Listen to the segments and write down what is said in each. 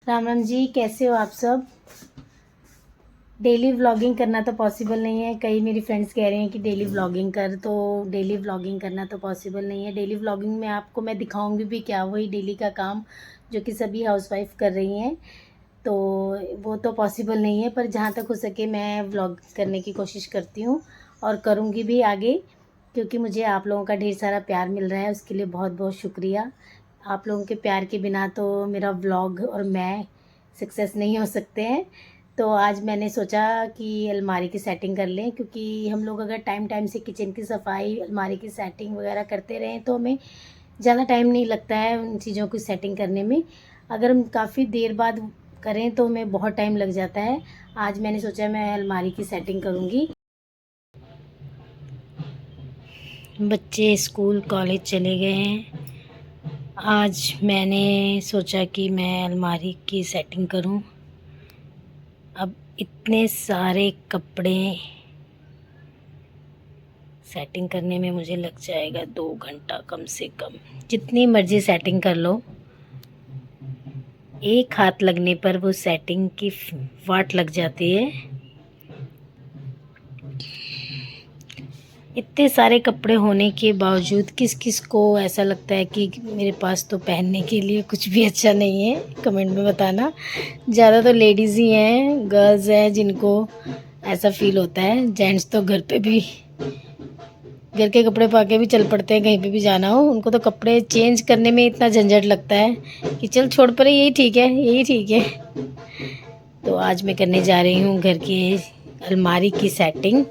राम राम जी, कैसे हो आप सब। डेली व्लॉगिंग करना तो पॉसिबल नहीं है। कई मेरी फ्रेंड्स कह रही हैं कि डेली व्लॉगिंग कर, तो डेली व्लॉगिंग करना तो पॉसिबल नहीं है। डेली व्लॉगिंग में आपको मैं दिखाऊंगी भी क्या, वही डेली का काम जो कि सभी हाउसवाइफ कर रही हैं, तो वो तो पॉसिबल नहीं है। पर जहाँ तक हो सके मैं व्लॉग करने की कोशिश करती हूँ और करूँगी भी आगे, क्योंकि मुझे आप लोगों का ढेर सारा प्यार मिल रहा है। उसके लिए बहुत बहुत शुक्रिया। आप लोगों के प्यार के बिना तो मेरा व्लॉग और मैं सक्सेस नहीं हो सकते हैं। तो आज मैंने सोचा कि अलमारी की सेटिंग कर लें, क्योंकि हम लोग अगर टाइम टाइम से किचन की सफाई, अलमारी की सेटिंग वगैरह करते रहें तो हमें ज़्यादा टाइम नहीं लगता है उन चीज़ों की सेटिंग करने में। अगर हम काफ़ी देर बाद करें तो हमें बहुत टाइम लग जाता है। आज मैंने सोचा मैं अलमारी की सेटिंग करूँगी। बच्चे स्कूल कॉलेज चले गए हैं। आज मैंने सोचा कि मैं अलमारी की सेटिंग करूं। अब इतने सारे कपड़े सेटिंग करने में मुझे लग जाएगा 2 घंटा कम से कम। जितनी मर्ज़ी सेटिंग कर लो, एक हाथ लगने पर वो सेटिंग की वाट लग जाती है। इतने सारे कपड़े होने के बावजूद किस किस को ऐसा लगता है कि मेरे पास तो पहनने के लिए कुछ भी अच्छा नहीं है, कमेंट में बताना। ज़्यादा तो लेडीज़ ही हैं, गर्ल्स हैं जिनको ऐसा फील होता है। जेंट्स तो घर पे भी घर के कपड़े पा के भी चल पड़ते हैं, कहीं पे भी जाना हो उनको तो कपड़े चेंज करने में इतना झंझट लगता है कि चल छोड़ परे, यही ठीक है, यही ठीक है। तो आज मैं करने जा रही हूँ घर की अलमारी की सेटिंग।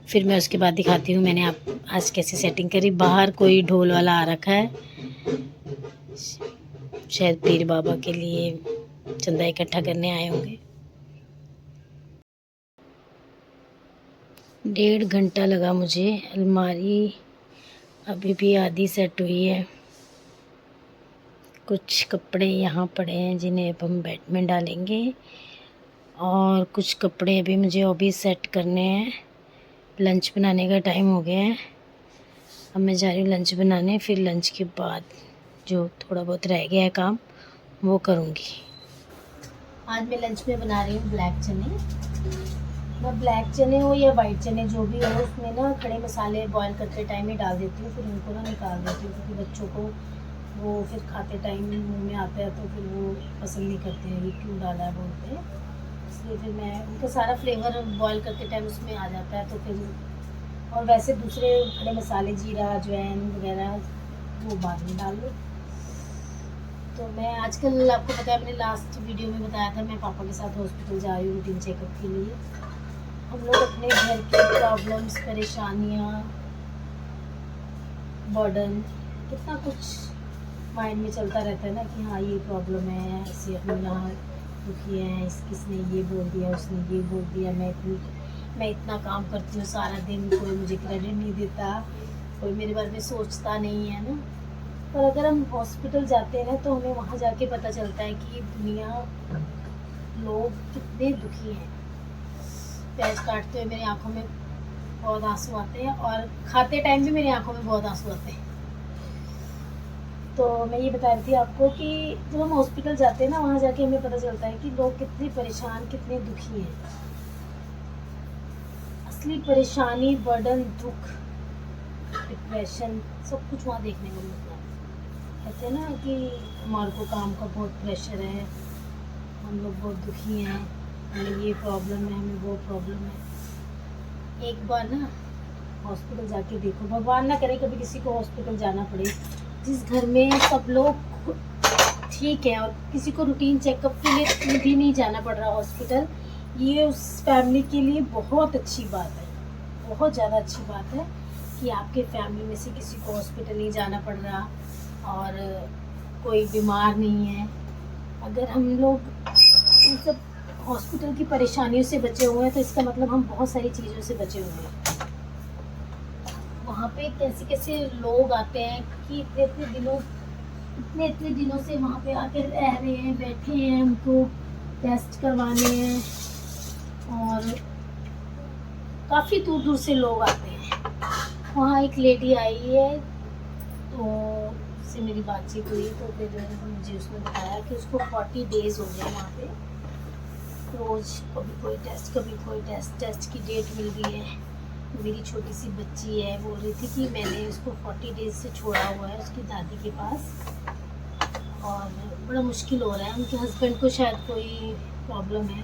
फिर मैं उसके बाद दिखाती हूँ मैंने आप आज कैसे सेटिंग करी। बाहर कोई ढोल वाला आ रखा है, शायद पीर बाबा के लिए चंदा इकट्ठा करने आए होंगे। 1.5 घंटा लगा मुझे। अलमारी अभी भी आधी सेट हुई है। कुछ कपड़े यहाँ पड़े हैं जिन्हें अब हम बेड में डालेंगे, और कुछ कपड़े अभी मुझे वो भी सेट करने हैं। लंच बनाने का टाइम हो गया है, अब मैं जा रही हूँ लंच बनाने। फिर लंच के बाद जो थोड़ा बहुत रह गया है काम वो करूँगी। आज मैं लंच में बना रही हूँ ब्लैक चने। मैं ब्लैक चने हो या वाइट चने जो भी हो, उसमें ना खड़े मसाले बॉईल करते टाइम ही डाल देती हूँ, फिर उनको ना निकाल देती हूँ, क्योंकि बच्चों को वो फिर खाते टाइम मुँह में आता है तो फिर वो पसंद नहीं करते हैं, ये क्यों डाला है बोलते हैं। इसलिए फिर मैं उनका सारा फ्लेवर बॉईल करते टाइम उसमें आ जाता है, तो फिर और वैसे दूसरे खड़े मसाले जीरा अजवाइन वगैरह वो बाद में डाल लो। तो मैं आजकल आपको पता है, मैंने लास्ट वीडियो में बताया था मैं पापा के साथ हॉस्पिटल जा रही हूँ रूटीन चेकअप के लिए। हम लोग अपने घर की प्रॉब्लम्स, परेशानियाँ, बर्डन, कितना कुछ माइंड में चलता रहता है ना कि हाँ ये प्रॉब्लम है, ऐसे हम यहाँ दुखी हैं, किसने ये बोल दिया, उसने ये बोल दिया, मैं इतना काम करती हूँ सारा दिन, कोई मुझे क्रेडिट नहीं देता, कोई मेरे बारे में सोचता नहीं है ना। पर अगर हम हॉस्पिटल जाते हैं ना तो हमें वहाँ जाके पता चलता है कि दुनिया, लोग कितने दुखी हैं। प्याज काटते हुए मेरी आंखों में बहुत आंसू आते हैं, और खाते टाइम भी मेरी आंखों में बहुत आंसू आते हैं। तो मैं ये बता रही थी आपको कि जब हम हॉस्पिटल जाते हैं ना, वहाँ जाके हमें पता चलता है कि लोग कितने परेशान, कितने दुखी हैं। असली परेशानी, बर्डन, दुख, डिप्रेशन, सब कुछ वहाँ देखने को मिलता है। कहते हैं ना कि हमारे को काम का बहुत प्रेशर है, हम लोग बहुत दुखी हैं, हमें ये प्रॉब्लम है, हमें वो प्रॉब्लम है। एक बार ना हॉस्पिटल जाके देखो, भगवान ना करे कभी किसी को हॉस्पिटल जाना पड़े, जिस घर में सब लोग ठीक है और किसी को रूटीन चेकअप के लिए भी नहीं जाना पड़ रहा हॉस्पिटल, ये उस फैमिली के लिए बहुत अच्छी बात है, बहुत ज़्यादा अच्छी बात है कि आपके फैमिली में से किसी को हॉस्पिटल नहीं जाना पड़ रहा और कोई बीमार नहीं है। अगर हम लोग इन सब हॉस्पिटल की परेशानियों से बचे हुए हैं तो इसका मतलब हम बहुत सारी चीज़ों से बचे हुए हैं। वहाँ पे कैसे कैसे लोग आते हैं कि इतने दिनों से वहाँ पे आके रह रहे हैं, बैठे हैं, उनको टेस्ट करवाने हैं, और काफ़ी दूर दूर से लोग आते हैं। वहाँ एक लेडी आई है, तो से मेरी बातचीत हुई तो फिर मुझे उसने बताया कि उसको 40 डेज़ हो गए वहाँ पे, रोज़ कभी कोई टेस्ट की डेट मिल गई है। मेरी छोटी सी बच्ची है, बोल रही थी कि मैंने उसको 40 डेज़ से छोड़ा हुआ है उसकी दादी के पास, और बड़ा मुश्किल हो रहा है। उनके हस्बैंड को शायद कोई प्रॉब्लम है,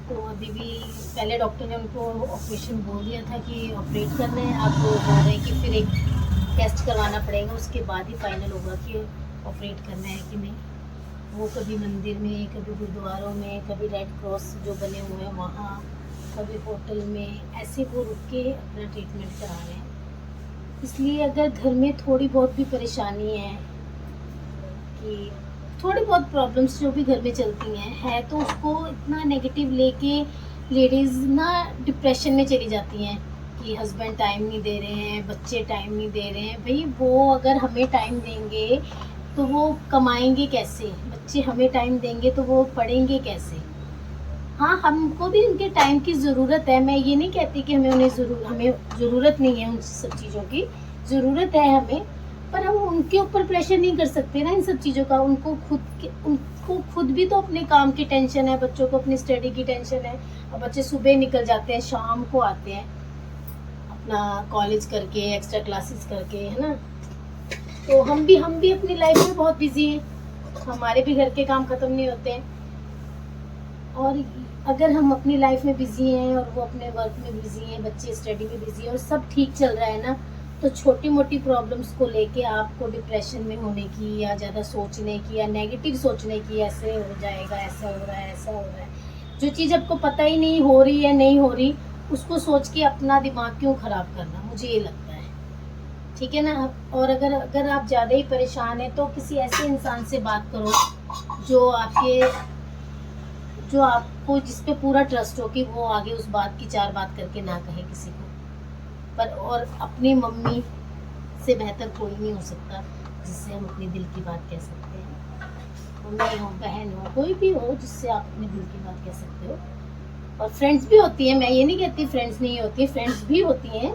तो अभी भी पहले डॉक्टर ने उनको ऑपरेशन बोल दिया था कि ऑपरेट करना है। अब वो बोल रहे हैं कि फिर एक टेस्ट करवाना पड़ेगा, उसके बाद ही फाइनल होगा कि ऑपरेट करना है कि नहीं। वो कभी मंदिर में, कभी गुरुद्वारों में, कभी रेड क्रॉस जो बने हुए हैं वहाँ, कभी होटल में, ऐसे वो रुक के अपना ट्रीटमेंट करा रहे हैं। इसलिए अगर घर में थोड़ी बहुत भी परेशानी है कि थोड़ी बहुत प्रॉब्लम्स जो भी घर में चलती हैं है, तो उसको इतना नेगेटिव लेके लेडीज़ ना डिप्रेशन में चली जाती हैं कि हस्बैंड टाइम नहीं दे रहे हैं, बच्चे टाइम नहीं दे रहे हैं। भाई वो अगर हमें टाइम देंगे तो वो कमाएंगे कैसे, बच्चे हमें टाइम देंगे तो वो पढ़ेंगे कैसे। हाँ, हमको भी उनके टाइम की ज़रूरत है, मैं ये नहीं कहती कि हमें ज़रूरत नहीं है उन सब चीज़ों की, ज़रूरत है हमें, पर हम उनके ऊपर प्रेशर नहीं कर सकते ना इन सब चीज़ों का। उनको खुद भी तो अपने काम की टेंशन है, बच्चों को अपनी स्टडी की टेंशन है। और बच्चे सुबह निकल जाते हैं, शाम को आते हैं अपना कॉलेज करके, एक्स्ट्रा क्लासेस करके, है ना। तो हम भी अपनी लाइफ में बहुत बिजी हैं, हमारे भी घर के काम ख़त्म नहीं होते हैं। और अगर हम अपनी लाइफ में बिजी हैं और वो अपने वर्क में बिजी हैं, बच्चे स्टडी में बिजी हैं और सब ठीक चल रहा है ना, तो छोटी मोटी प्रॉब्लम्स को लेके आपको डिप्रेशन में होने की, या ज़्यादा सोचने की, या नेगेटिव सोचने की, ऐसे हो जाएगा, ऐसा हो रहा है, ऐसा हो रहा है। जो चीज़ आपको पता ही नहीं हो रही है, नहीं हो रही, उसको सोच के अपना दिमाग क्यों ख़राब करना, मुझे ये लगता है। ठीक है ना। और अगर आप ज़्यादा ही परेशान हैं तो किसी ऐसे इंसान से बात करो जो आपको, जिस पे पूरा ट्रस्ट हो कि वो आगे उस बात की 4 बात करके ना कहे किसी को। पर और अपनी मम्मी से बेहतर कोई नहीं हो सकता जिससे हम अपने दिल की बात कह सकते हैं। मम्मी हो, बहन हो, कोई भी हो जिससे आप अपने दिल की बात कह सकते हो। और फ्रेंड्स भी होती हैं, मैं ये नहीं कहती फ्रेंड्स नहीं होती, फ्रेंड्स भी होती हैं।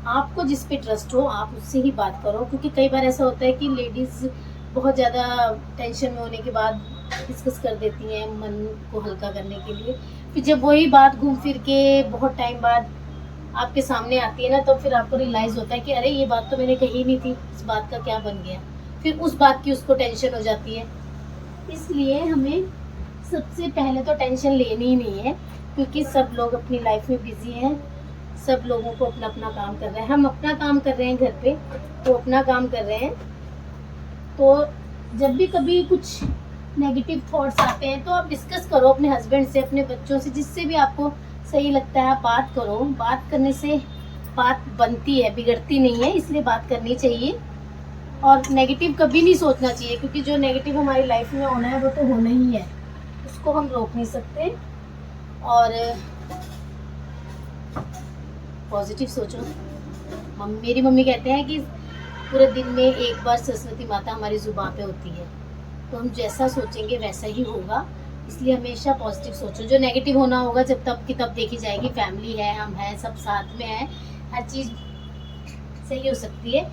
आपको जिस पे ट्रस्ट हो आप उससे ही बात करो, क्योंकि कई बार ऐसा होता है कि लेडीज़ बहुत ज़्यादा टेंशन में होने के बाद डिस्कस कर देती हैं मन को हल्का करने के लिए। फिर जब वही बात घूम फिर के बहुत टाइम बाद आपके सामने आती है ना, तो फिर आपको रियलाइज़ होता है कि अरे ये बात तो मैंने कही नहीं थी, इस बात का क्या बन गया। फिर उस बात की उसको टेंशन हो जाती है। इसलिए हमें सबसे पहले तो टेंशन लेनी ही नहीं है, क्योंकि सब लोग अपनी लाइफ में बिजी हैं, सब लोगों को अपना अपना काम कर रहे हैं। हम अपना काम कर रहे हैं घर पे, तो अपना काम कर रहे हैं। तो जब भी कभी कुछ नेगेटिव थॉट्स आते हैं तो आप डिस्कस करो अपने हस्बैंड से, अपने बच्चों से, जिससे भी आपको सही लगता है आप बात करो। बात करने से बात बनती है, बिगड़ती नहीं है, इसलिए बात करनी चाहिए। और नेगेटिव कभी नहीं सोचना चाहिए, क्योंकि जो नेगेटिव हमारी लाइफ में होना है वो तो होना ही है, उसको हम रोक नहीं सकते। और पॉजिटिव सोचो। मेरी मम्मी कहते हैं कि पूरे दिन में एक बार सरस्वती माता हमारी ज़ुबान पे होती है, तो हम जैसा सोचेंगे वैसा ही होगा। इसलिए हमेशा पॉजिटिव सोचो। जो नेगेटिव होना होगा जब तब की तब देखी जाएगी, फैमिली है, हम हैं, सब साथ में हैं, हर चीज़ सही हो सकती है।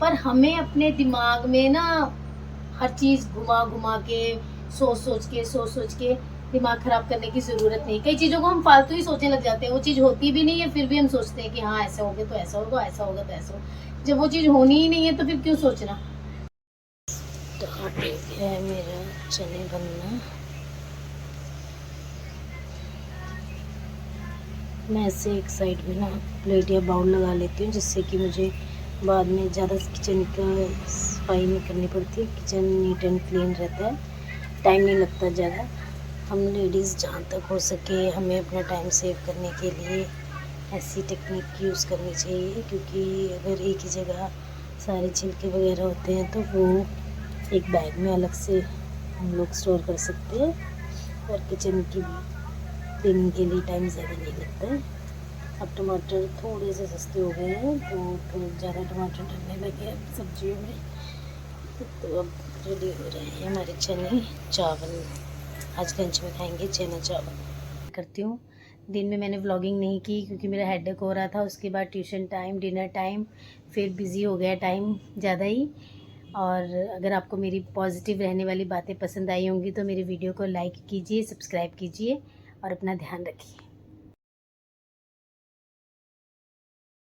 पर हमें अपने दिमाग में ना हर चीज़ घुमा घुमा के, सोच के दिमाग ख़राब करने की ज़रूरत नहीं। कई चीज़ों को हम फालतू ही सोचने लग जाते हैं, वो चीज़ होती भी नहीं है, फिर भी हम सोचते हैं कि हाँ ऐसा हो गया तो ऐसा होगा, ऐसा होगा तो ऐसा होगा। जब वो चीज़ होनी ही नहीं है तो फिर क्यों सोचना। तो है मेरा चने बनना। मैं ऐसे एक साइड में ना प्लेट या बाउल लगा लेती हूँ, जिससे कि मुझे बाद में ज़्यादा किचन का सफाई नहीं करनी पड़ती, किचन नीट एंड क्लीन रहता है, टाइम नहीं लगता ज़्यादा। हम लेडीज़ जहाँ तक हो सके हमें अपना टाइम सेव करने के लिए ऐसी टेक्निक यूज़ करनी चाहिए, क्योंकि अगर एक ही जगह सारे छिलके वगैरह होते हैं तो वो एक बैग में अलग से हम लोग स्टोर कर सकते हैं, और किचन की क्लीनिंग के लिए टाइम ज़्यादा नहीं लगता है। अब टमाटर थोड़े से सस्ते हो गए हैं, तो फिर ज़्यादा टमाटर डलने लगे अब सब्जियों में। तो अब रेडी हो रहे हैं हमारे चने चावल। आज लंच में खाएंगे चना चावल। करती हूँ। दिन में मैंने व्लॉगिंग नहीं की क्योंकि मेरा हेडेक हो रहा था, उसके बाद ट्यूशन टाइम, डिनर टाइम, फिर बिज़ी हो गया टाइम ज़्यादा ही। और अगर आपको मेरी पॉजिटिव रहने वाली बातें पसंद आई होंगी तो मेरी वीडियो को लाइक कीजिए, सब्सक्राइब कीजिए और अपना ध्यान रखिए।